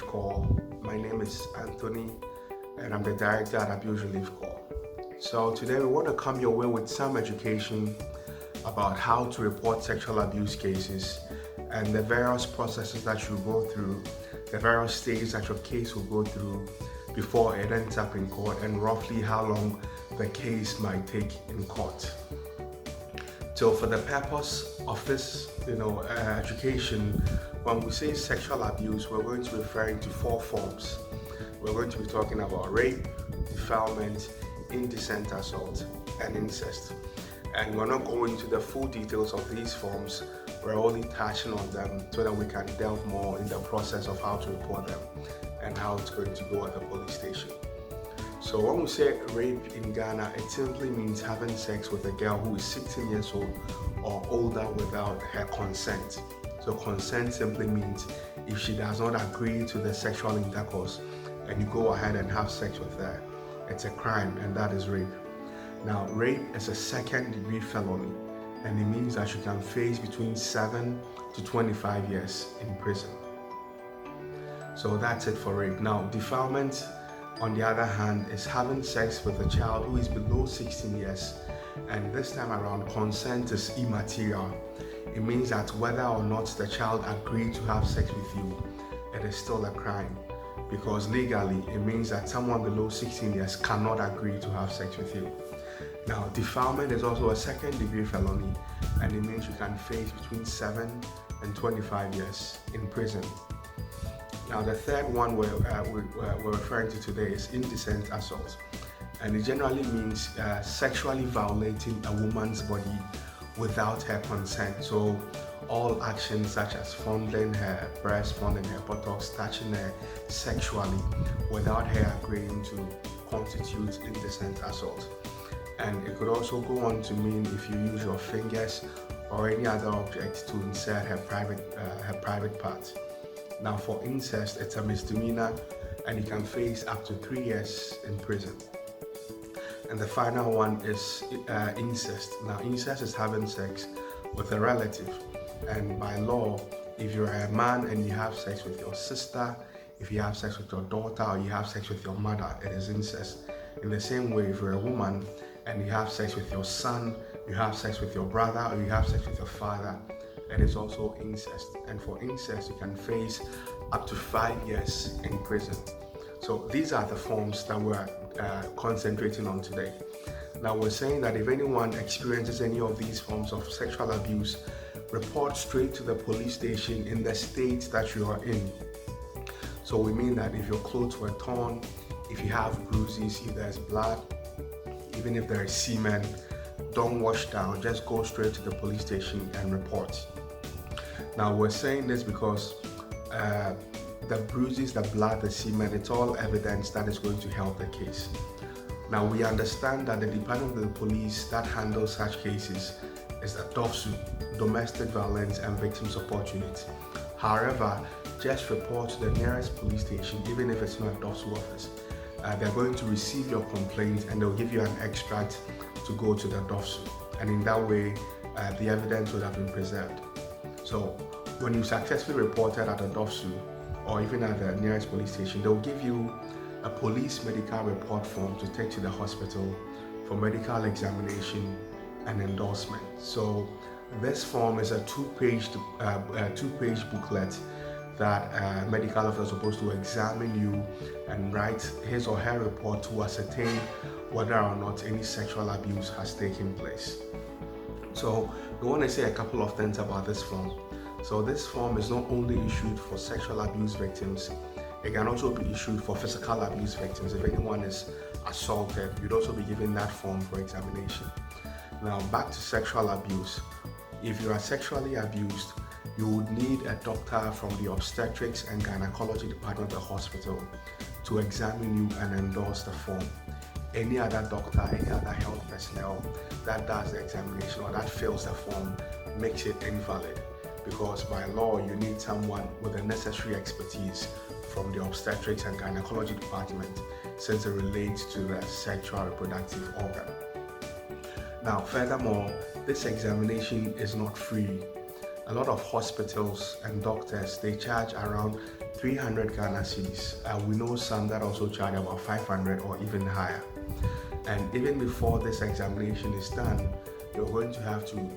Relief Corps. My name is Anthony and I'm the Director at Abuse Relief Corps. So today we want to come your way with some education about how to report sexual abuse cases and the various processes that you go through, the various stages that your case will go through before it ends up in court, and roughly how long the case might take in court. So for the purpose of this, education, when we say sexual abuse, we're going to be referring to four forms. We're going to be talking about rape, defilement, indecent assault, and incest. And we're not going into the full details of these forms. We're only touching on them so that we can delve more in the process of how to report them and how it's going to go at the police station. So when we say rape in Ghana, it simply means having sex with a girl who is 16 years old or older without her consent. So consent simply means if she does not agree to the sexual intercourse and you go ahead and have sex with her, it's a crime, and that is rape. Now, rape is a second-degree felony, and it means that you can face between 7 to 25 years in prison. So that's it for rape. Now, defilement, on the other hand, is having sex with a child who is below 16 years, and this time around, consent is immaterial. It means that whether or not the child agreed to have sex with you, it is still a crime, because legally, it means that someone below 16 years cannot agree to have sex with you. Now, defilement is also a second-degree felony, and it means you can face between 7 and 25 years in prison. Now, the third one we're referring to today is indecent assault, and it generally means sexually violating a woman's body without her consent. So all actions such as fondling her breast, fondling her buttocks, touching her sexually without her agreeing to constitute indecent assault. And it could also go on to mean if you use your fingers or any other object to insert her private parts. Now, for incest, it's a misdemeanor, and you can face up to 3 years in prison. And the final one is incest. Now, incest is having sex with a relative, and by law, if you're a man and you have sex with your sister, if you have sex with your daughter, or you have sex with your mother, it is incest. In the same way, if you're a woman and you have sex with your son, you have sex with your brother, or you have sex with your father, it is also incest. And for incest, you can face up to 5 years in prison. So these are the forms that we're concentrating on today. Now, we're saying that if anyone experiences any of these forms of sexual abuse, report straight to the police station in the state that you are in. So we mean that if your clothes were torn, if you have bruises, if there's blood, even if there is semen, don't wash down, just go straight to the police station and report. Now, we're saying this because the bruises, the blood, the semen, it's all evidence that is going to help the case. Now, we understand that the Department of the Police that handles such cases is the DOVSU, Domestic Violence and Victim Support Unit. However, just report to the nearest police station, even if it's not a DOVSU office. They're going to receive your complaint and they'll give you an extract to go to the DOVSU. And in that way, the evidence would have been preserved. So when you successfully reported at the DOVSU or even at the nearest police station, they'll give you a police medical report form to take to the hospital for medical examination and endorsement. So this form is a two-page booklet that a medical officer is supposed to examine you and write his or her report to ascertain whether or not any sexual abuse has taken place. So we want to say a couple of things about this form. So this form is not only issued for sexual abuse victims, it can also be issued for physical abuse victims. If anyone is assaulted, you'd also be given that form for examination. Now, back to sexual abuse. If you are sexually abused, you would need a doctor from the obstetrics and gynecology department of the hospital to examine you and endorse the form. Any other doctor, any other health personnel that does the examination or that fills the form makes it invalid, because by law you need someone with the necessary expertise from the obstetrics and gynecology department, since it relates to the sexual reproductive organ. Now, furthermore, this examination is not free. A lot of hospitals and doctors, they charge around 300 Ghana cedis. We know some that also charge about 500 or even higher. And even before this examination is done, you're going to have to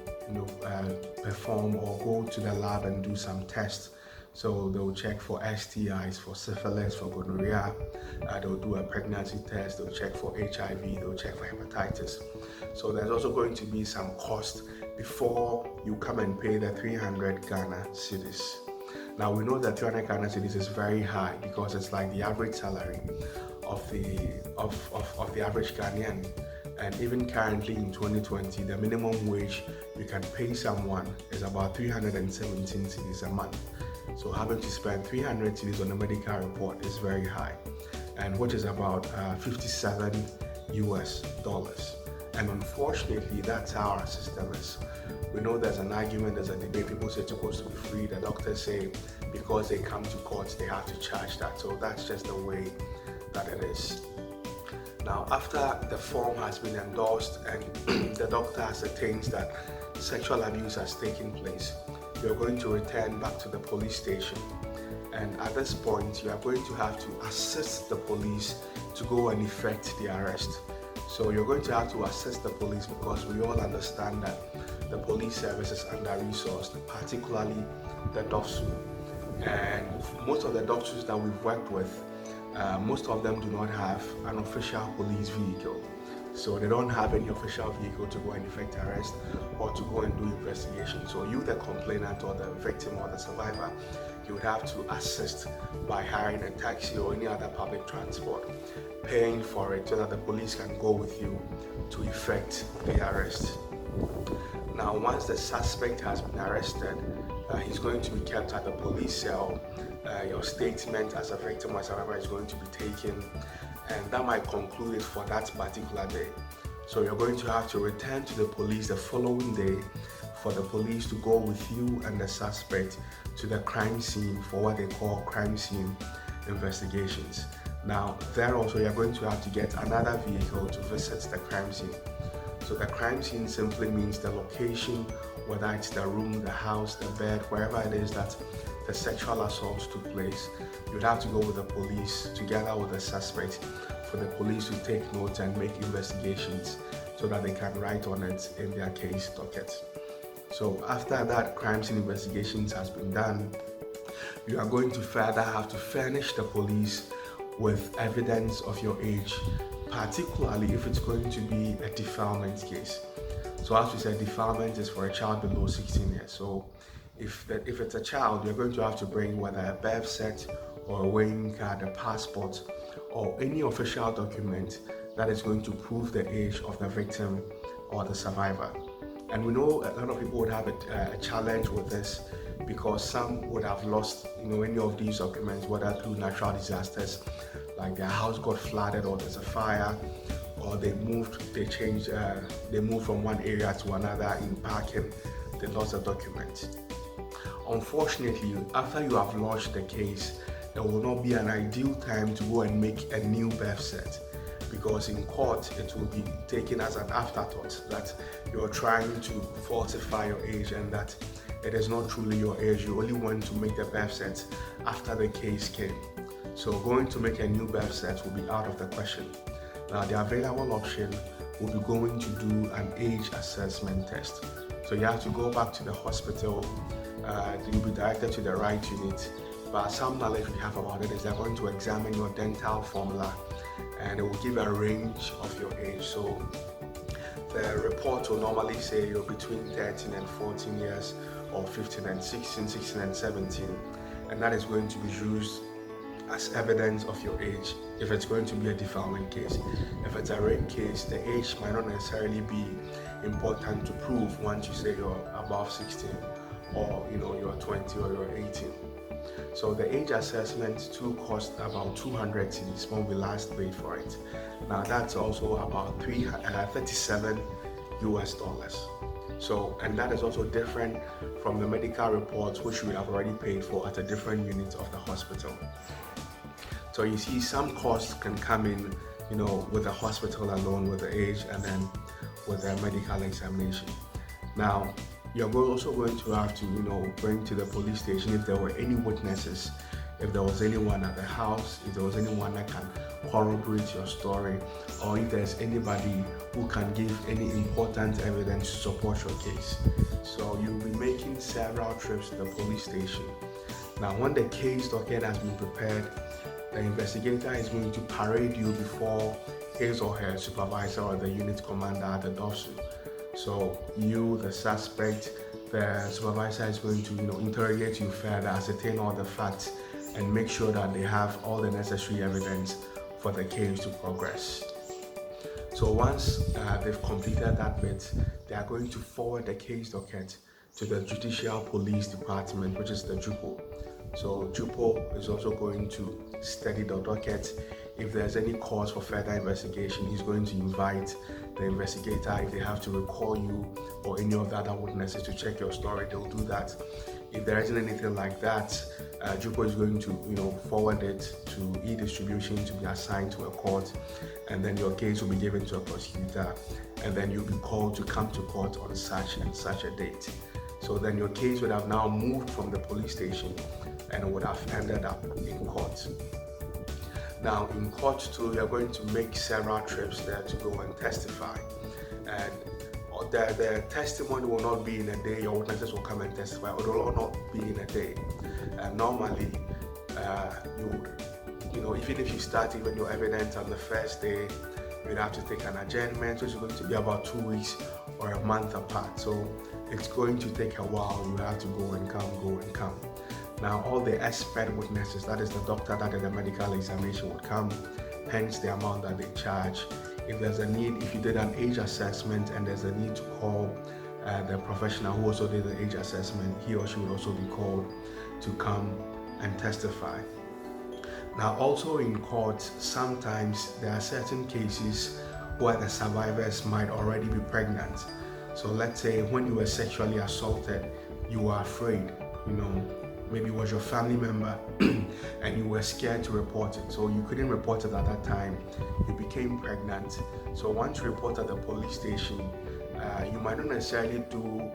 perform or go to the lab and do some tests. So they'll check for STIs, for syphilis, for gonorrhea. They'll do a pregnancy test. They'll check for HIV. They'll check for hepatitis. So there's also going to be some cost before you come and pay the 300 Ghana cedis. Now we know that 300 Ghana cedis is very high because it's like the average salary of the average Ghanaian. And even currently in 2020, the minimum wage you can pay someone is about 317 cedis a month. So having to spend 300 cedis on a medical report is very high, and which is about $57 US. And unfortunately, that's how our system is. We know there's an argument, there's a debate. People say it's supposed to be free. The doctors say because they come to court, they have to charge that. So that's just the way that it is. Now, after the form has been endorsed and the doctor ascertains that sexual abuse has taken place, you're going to return back to the police station. And at this point, you are going to have to assist the police to go and effect the arrest. So you're going to have to assist the police because we all understand that the police service is under-resourced, particularly the DOSU. And most of the DOSUs that we've worked with, most of them do not have an official police vehicle. So they don't have any official vehicle to go and effect arrest or to go and do investigation. So you, the complainant or the victim or the survivor, you would have to assist by hiring a taxi or any other public transport, paying for it so that the police can go with you to effect the arrest. Now, once the suspect has been arrested, he's going to be kept at the police cell. Your statement as a victim or survivor is going to be taken, and that might conclude it for that particular day. So you're going to have to return to the police the following day for the police to go with you and the suspect to the crime scene for what they call crime scene investigations. Now, there also you're going to have to get another vehicle to visit the crime scene. So the crime scene simply means the location, whether it's the room, the house, the bed, wherever it is that the sexual assault took place. You'd have to go with the police together with the suspect for the police to take notes and make investigations so that they can write on it in their case docket. So after that crime scene investigations has been done, you are going to further have to furnish the police with evidence of your age, particularly if it's going to be a defilement case. So as we said, defilement is for a child below 16 years. So if it's a child, you're going to have to bring whether a birth cert or a weighing card, a passport, or any official document that is going to prove the age of the victim or the survivor. And we know a lot of people would have a challenge with this because some would have lost any of these documents, whether through natural disasters, like their house got flooded or there's a fire, or they moved from one area to another in parking, they lost the document. Unfortunately, after you have lodged the case, there will not be an ideal time to go and make a new birth cert, because in court it will be taken as an afterthought that you're trying to falsify your age and that it is not truly your age. You only want to make the birth cert after the case came. So going to make a new birth cert will be out of the question. Now the available option will be going to do an age assessment test. So you have to go back to the hospital, you'll be directed to the right unit, but some knowledge we have about it is they're going to examine your dental formula and it will give a range of your age. So the report will normally say you're between 13 and 14 years, or 15 and 16, 16 and 17, and that is going to be used as evidence of your age if it's going to be a defilement case. If it's a rape case, the age might not necessarily be important to prove once you say you're above 16 or you're 20 or you're 18. So the age assessment too cost about 200 cedis when we last paid for it. Now that's also about $37 US. So, and that is also different from the medical reports which we have already paid for at a different unit of the hospital. So you see, some costs can come in, with the hospital alone, with the age, and then with the medical examination. Now, you're also going to have to, bring to the police station if there were any witnesses. if there was anyone at the house, if there was anyone that can corroborate your story, or if there's anybody who can give any important evidence to support your case. So you'll be making several trips to the police station. Now, when the case docket has been prepared, the investigator is going to parade you before his or her supervisor or the unit commander at the DOSU. So you, the suspect, the supervisor is going to interrogate you further, ascertain all the facts, and make sure that they have all the necessary evidence for the case to progress. So once they've completed that bit, they are going to forward the case docket to the Judicial Police Department, which is the JUPO. So JUPO is also going to study the docket. If there's any cause for further investigation, he's going to invite the investigator. If they have to recall you or any of the other witnesses to check your story, they'll do that. If there isn't anything like that, JUPO is going to forward it to e-distribution to be assigned to a court, and then your case will be given to a prosecutor, and then you'll be called to come to court on such and such a date. So then your case would have now moved from the police station and would have ended up in court. Now in court too, you're going to make several trips there to go and testify, and the testimony will not be in a day. Your witnesses will come and testify, or it will not be in a day. And normally, even if you start even your evidence on the first day, you'd have to take an adjournment, which is going to be about 2 weeks or a month apart. So it's going to take a while. You have to go and come. Now all the expert witnesses, that is the doctor that did the medical examination, would come, hence the amount that they charge. If there's a need, if you did an age assessment and there's a need to call the professional who also did the age assessment, he or she would also be called to come and testify. Now also in court, sometimes there are certain cases where the survivors might already be pregnant. So let's say when you were sexually assaulted, you were afraid, maybe it was your family member and you were scared to report it, so you couldn't report it at that time. You became pregnant. So once you report at the police station, you might not necessarily do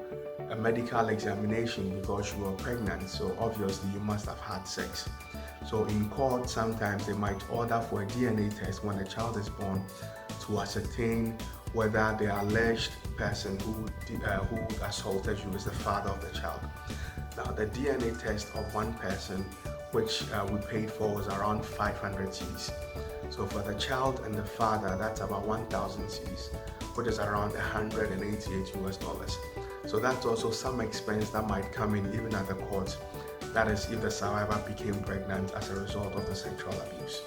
a medical examination because you were pregnant, so obviously you must have had sex. So in court, sometimes they might order for a DNA test when the child is born to ascertain whether the alleged person who assaulted you is the father of the child. Now the DNA test of one person, which we paid for, was around 500 cedis. So for the child and the father, that's about 1,000 cedis, which is around 188 US dollars. So that's also some expense that might come in even at the court. That is if the survivor became pregnant as a result of the sexual abuse.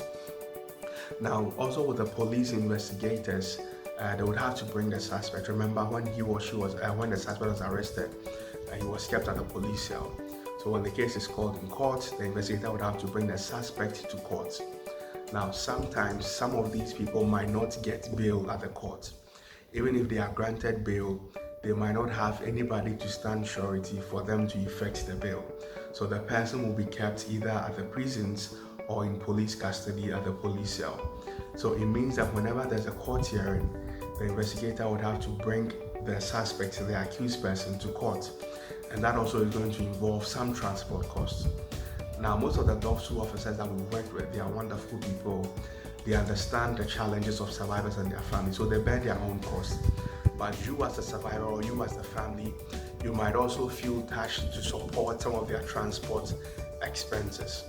Now also with the police investigators, they would have to bring the suspect. Remember when when the suspect was arrested, he was kept at a police cell. So when the case is called in court, the investigator would have to bring the suspect to court. Now sometimes some of these people might not get bail at the court. Even if they are granted bail, they might not have anybody to stand surety for them to effect the bail. So the person will be kept either at the prisons or in police custody at the police cell. So it means that whenever there's a court hearing, the investigator would have to bring the suspect, the accused person, to court. And that also is going to involve some transport costs. Now, most of the DOSU officers that we work with, they are wonderful people. They understand the challenges of survivors and their families, so they bear their own costs. But you as a survivor or you as the family, you might also feel touched to support some of their transport expenses.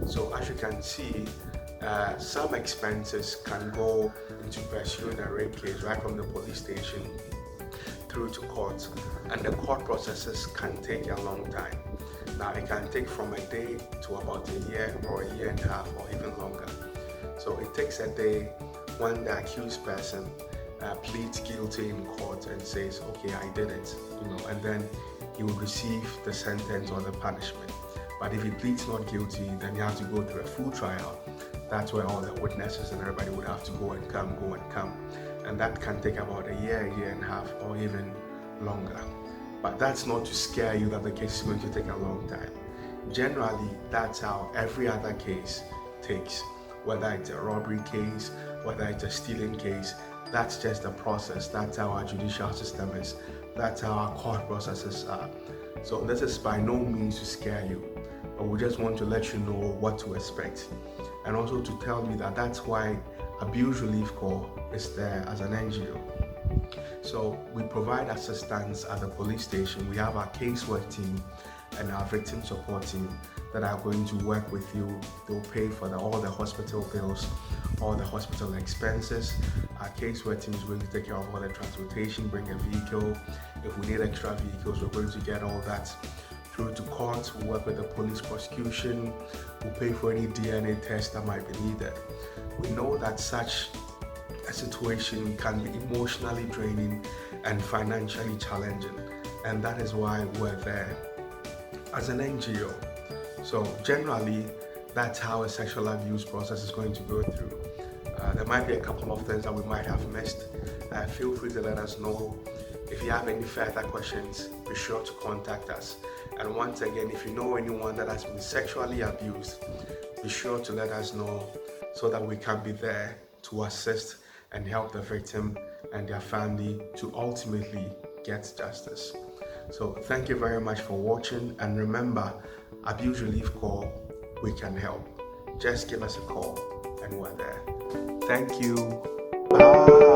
So as you can see, some expenses can go into pursuing a rape case right from the police station through to court, and the court processes can take a long time. Now it can take from a day to about a year or a year and a half or even longer. So it takes a day when the accused person pleads guilty in court and says, okay, I did it, and then he will receive the sentence or the punishment. But if he pleads not guilty, then you have to go through a full trial. That's where all the witnesses and everybody would have to go and come. And that can take about a year and a half, or even longer. But that's not to scare you that the case is going to take a long time. Generally, that's how every other case takes. Whether it's a robbery case, whether it's a stealing case, that's just the process. That's how our judicial system is. That's how our court processes are. So this is by no means to scare you. but we just want to let you know what to expect, and also to tell you that that's why Abuse Relief Corps is there as an NGO. So we provide assistance at the police station. We have our casework team and our victim support team that are going to work with you. They'll pay for all the hospital bills, all the hospital expenses. Our casework team is going to take care of all the transportation, bring a vehicle. If we need extra vehicles, we're going to get all that. Through to court, we'll work with the police prosecution. We'll pay for any DNA tests that might be needed. We know that such a situation can be emotionally draining and financially challenging, and that is why we're there as an NGO. So generally, that's how a sexual abuse process is going to go through. There might be a couple of things that we might have missed. Feel free to let us know. If you have any further questions, be sure to contact us. And once again, if you know anyone that has been sexually abused, be sure to let us know so that we can be there to assist and help the victim and their family to ultimately get justice. So thank you very much for watching, and remember, Abuse Relief Corps, we can help. Just give us a call and we're there. Thank you. Bye.